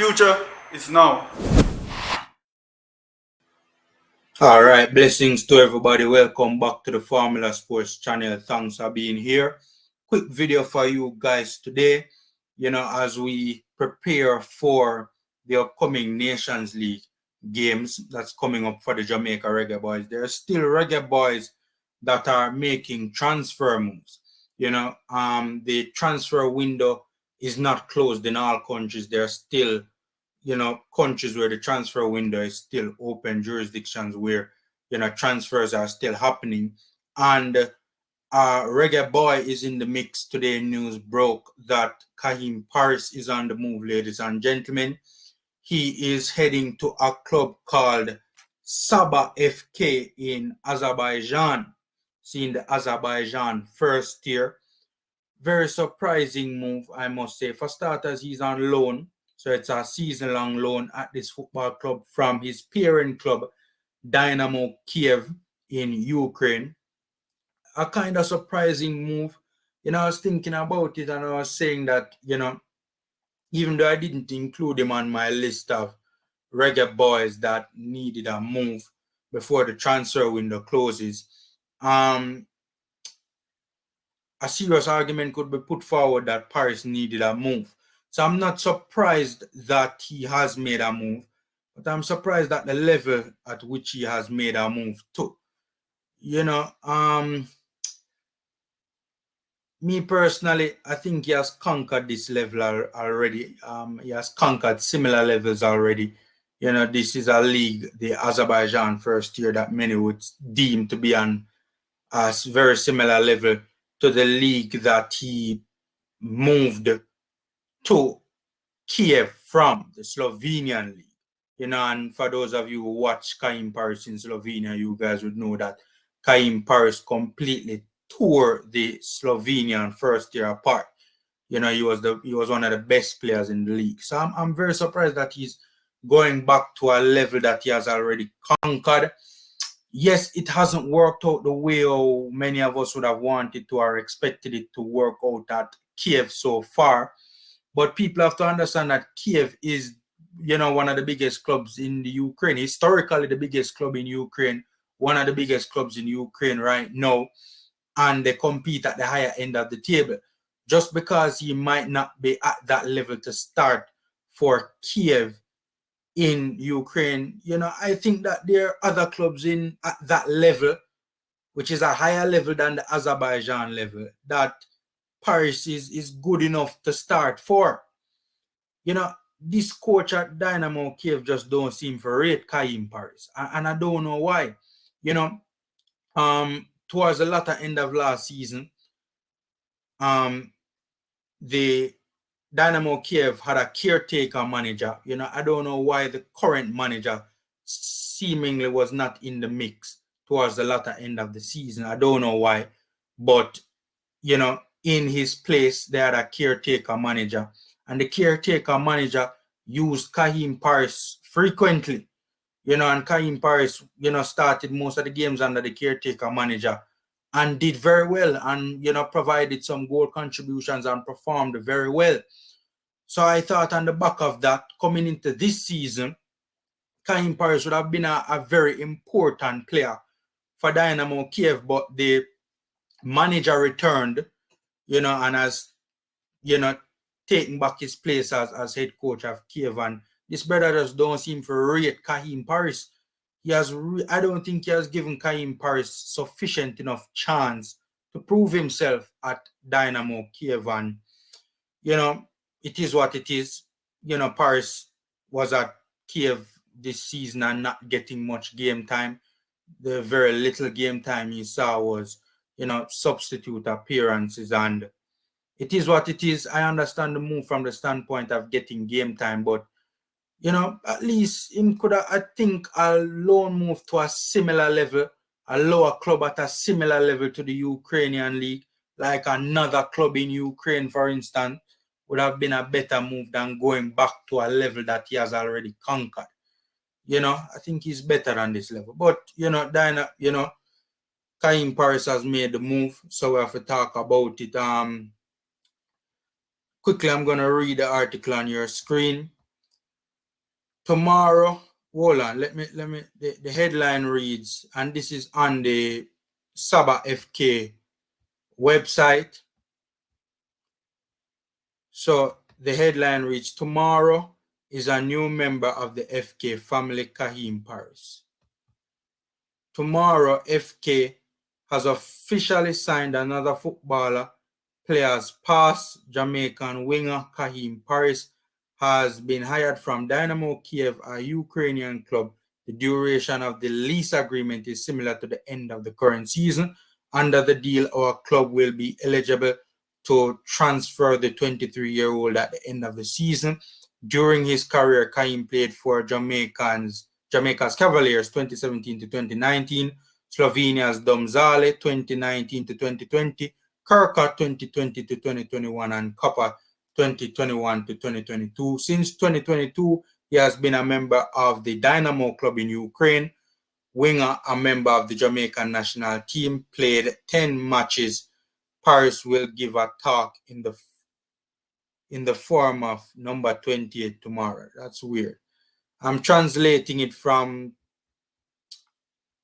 future is now. All right, blessings to everybody. Welcome back to the Formula Sports channel. Thanks for being here. Quick video for you guys today. As we prepare for the upcoming Nations League games that's coming up for the Jamaica Reggae Boyz, there are still Reggae Boyz that are making transfer moves. The transfer window is not closed in all countries. There are still countries where the transfer window is still open, jurisdictions where transfers are still happening. And Reggae Boy is in the mix today. News broke that Kaheem Parris is on the move, ladies and gentlemen. He is heading to a club called Sabah FK in Azerbaijan, seeing the Azerbaijan first tier. Very surprising move, I must say. For starters, he's on loan. So it's a season-long loan at this football club from his parent club, Dynamo Kiev in Ukraine. A kind of surprising move. I was thinking about it and I was saying that, even though I didn't include him on my list of Reggae Boys that needed a move before the transfer window closes, a serious argument could be put forward that Parris needed a move. So I'm not surprised that he has made a move, but I'm surprised at the level at which he has made a move too. Me personally, I think he has conquered this level already. He has conquered similar levels already. This is a league, the Azerbaijan first tier, that many would deem to be on a very similar level to the league that he moved to Kiev from, the Slovenian league. And for those of you who watch Kaheem Parris in Slovenia, you guys would know that Kaheem Parris completely tore the Slovenian first tier apart. He was one of the best players in the league. So I'm very surprised that he's going back to a level that he has already conquered. Yes, it hasn't worked out the way many of us would have wanted to or expected it to work out at Kiev so far. But people have to understand that Kiev is, one of the biggest clubs in the Ukraine. Historically, the biggest club in Ukraine, one of the biggest clubs in Ukraine right now. And they compete at the higher end of the table. Just because he might not be at that level to start for Kiev in Ukraine, I think that there are other clubs at that level, which is a higher level than the Azerbaijan level, that Parris is good enough to start for. This coach at Dynamo Kiev just don't seem to rate Kaheem Parris, and I don't know why. Towards the latter end of last season, the Dynamo Kiev had a caretaker manager. I don't know why the current manager seemingly was not in the mix towards the latter end of the season. I don't know why, but in his place they had a caretaker manager, and the caretaker manager used Kaheem Parris frequently. And Kaheem Parris, started most of the games under the caretaker manager and did very well, and provided some goal contributions and performed very well. So I thought on the back of that, coming into this season, Kaheem Parris would have been a very important player for Dynamo Kiev, but the manager returned, and has, taken back his place as head coach of Kiev. And this brother just don't seem to rate Kaheem Parris. I don't think he has given Kaheem Parris sufficient enough chance to prove himself at Dynamo Kiev. And, it is what it is. Parris was at Kiev this season and not getting much game time. The very little game time he saw was, substitute appearances, and it is what it is. I understand the move from the standpoint of getting game time, but at least him could have, I think, a loan move to a similar level, a lower club at a similar level to the Ukrainian league, like another club in Ukraine, for instance, would have been a better move than going back to a level that he has already conquered. I think he's better on this level. But, Kaheem Parris has made the move, so we have to talk about it. Quickly, I'm going to read the article on your screen. Tomorrow, hold on, let me the headline reads, and this is on the Saba FK website. So the headline reads, tomorrow is a new member of the FK family, Kaheem Parris. Tomorrow, FK has officially signed another footballer. Players past Jamaican winger Kaheem Parris has been hired from Dynamo Kiev, a Ukrainian club. The duration of the lease agreement is similar to the end of the current season. Under the deal, our club will be eligible to transfer the 23-year-old at the end of the season. During his career, Kaheem played for Jamaica's Cavaliers 2017 to 2019, Slovenia's Domžale 2019 to 2020, Krka 2020 to 2021, and Koper 2021 to 2022. Since 2022, he has been a member of the Dynamo club in Ukraine. Winger, a member of the Jamaican national team, played 10 matches. Parris will give a talk in the form of number 28 tomorrow. That's weird. I'm translating it from,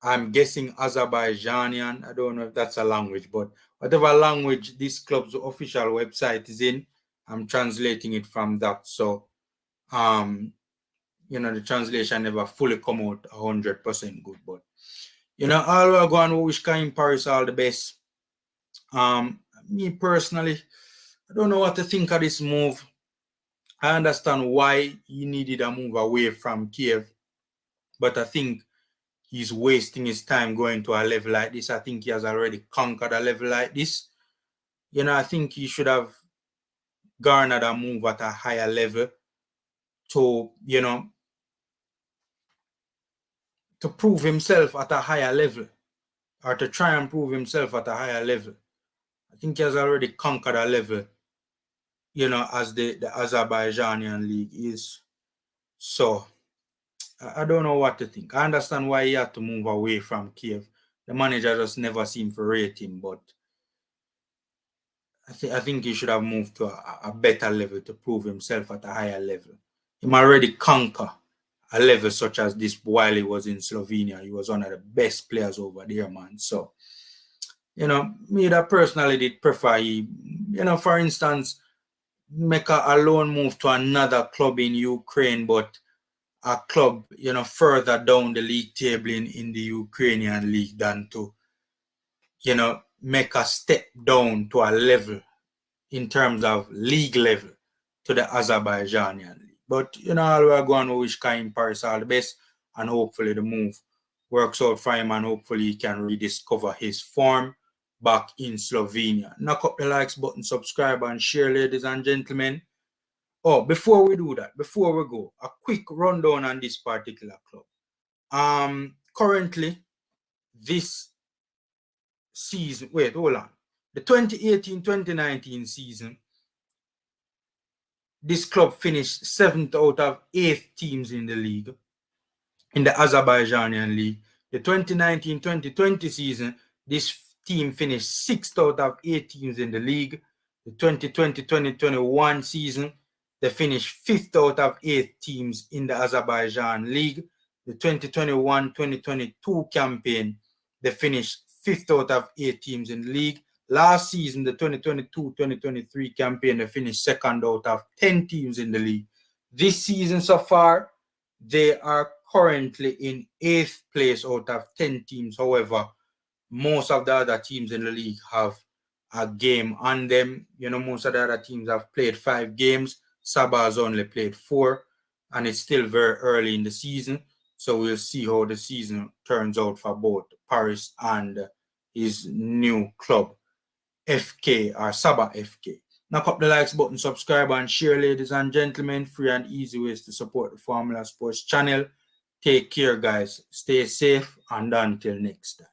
I'm guessing, Azerbaijanian. I don't know if that's a language, but whatever language this club's official website is in, I'm translating it from that. So, the translation never fully come out 100% good, but, all we're going to wish Kaheem Parris all the best. Me personally, I don't know what to think of this move. I understand why he needed a move away from Kiev, but I think he's wasting his time going to a level like this. I think he has already conquered a level like this. I think he should have garnered a move at a higher level to, to prove himself at a higher level, or to try and prove himself at a higher level. I think he has already conquered a level, as the Azerbaijani league is. So I don't know what to think. I understand why he had to move away from Kiev. The manager just never seemed to rate him, but I think he should have moved to a better level to prove himself at a higher level. He might already conquer a level such as this while he was in Slovenia. He was one of the best players over there, man. So, me that personally did prefer he, for instance, make a loan move to another club in Ukraine, but a club, further down the league table in the Ukrainian league than to, make a step down to a level in terms of league level to the Azerbaijani league. But, all we're going to wish Kaheem Parris all the best, and hopefully the move works out for him, and hopefully he can rediscover his form back in Slovenia. Knock up the likes button, subscribe, and share, ladies and gentlemen. Oh, before we do that, before we go, a quick rundown on this particular club. Currently, this season, wait, hold on. The 2018-2019 season, this club finished 7th out of 8 teams in the league, in the Azerbaijani league. The 2019-2020 season, this team finished 6th out of 8 teams in the league. The 2020-2021 season, they finished 5th out of 8 teams in the Azerbaijan league. The 2021-2022 campaign, they finished 5th out of 8 teams in the league. Last season, the 2022-2023 campaign, they finished 2nd out of 10 teams in the league. This season so far, they are currently in 8th place out of 10 teams. However, most of the other teams in the league have a game on them. Most of the other teams have played 5 games. Saba has only played 4, and it's still very early in the season. So we'll see how the season turns out for both Parris and his new club, FK or Saba FK. Knock up the likes button, subscribe, and share, ladies and gentlemen. Free and easy ways to support the Formula Sports channel. Take care, guys. Stay safe, and until next time.